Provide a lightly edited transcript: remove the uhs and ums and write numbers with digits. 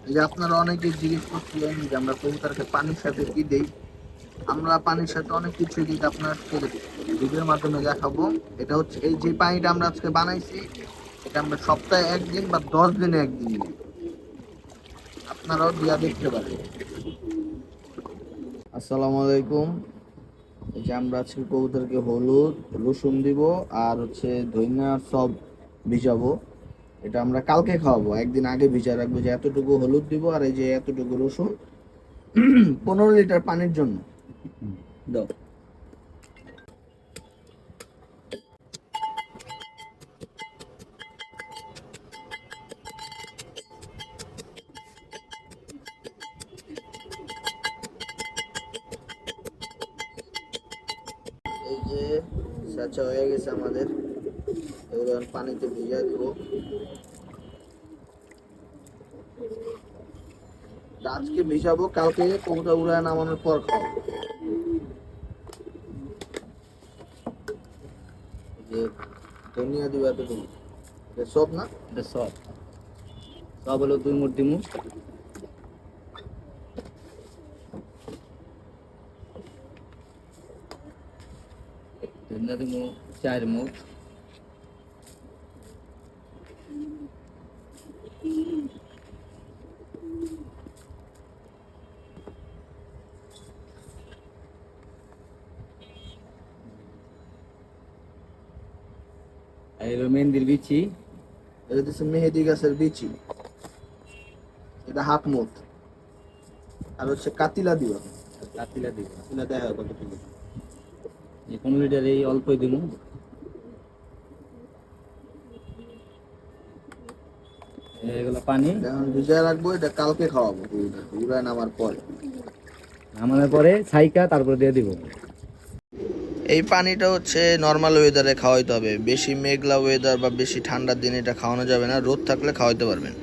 এই যে আপনারা অনেকে জিজ্ঞেস করছিলেন যে আমরা কবুতরকে পানির সাথে কি দেই। আমরা পানির সাথে অনেক কিছু দিই, আপনাকে ভিডিওর মাধ্যমে দেখাবো। এটা হচ্ছে এই যে পানিটা আমরা আজকে বানাইছি, এটা আমরা সপ্তাহে একদিন বা 10 দিনে একদিন দিই। আপনারাও দিয়া দেখতে পারেন। আসসালামু আলাইকুম। এই যে আমরা আজকে কবুতরকে হলুদ রসুন দিব আর হচ্ছে ধনিয়া সব ভিজাবো। এটা আমরা কালকে খাওয়াবো, একদিন আগে ভিজা রাখবো। যে এতটুকু হলুদ দিব আর এই যে এতটুকু রসুন 15 লিটার পানির জন্য দাও। এই যে সাচা হয়ে গেছে আমাদের, এগুলো পানিতে ভিজা দিব। আজকে ভিজাবো, কালকে কবুতর উড়ায় নামানোর পর খাওয়াবো। যে ধনিয়া দিব এতটুকু, এটা সব না, এটা সব সব হলো 2 মুঠ দিমু। ধনিয়া দিমু 4 মুঠ। আর এলো মেহেন্দির বিচি। এটা হচ্ছে মেহেদি গাছের বিচি, এটা হাফ মুঠ। আর হচ্ছে কাতিলা দিব, কাতিলা দিব কাতিলা দেখা হয় কতটুকু। এই 15 লিটার এই অল্পই দিমু। এগুলো পানি এখন ভিজায় রাখবো, এটা কালকে খাওয়াবো উড়ায় নামার পরে। নামানোর পরে ছাইকা তারপর দিয়ে দিব। এই পানিটা হচ্ছে নর্মাল ওয়েদারে খাওয়াইতে হবে, বেশি মেঘলা ওয়েদার বা বেশি ঠান্ডার দিনে এটা খাওয়ানো যাবে না, রোদ থাকলে খাওয়াইতে পারবেন।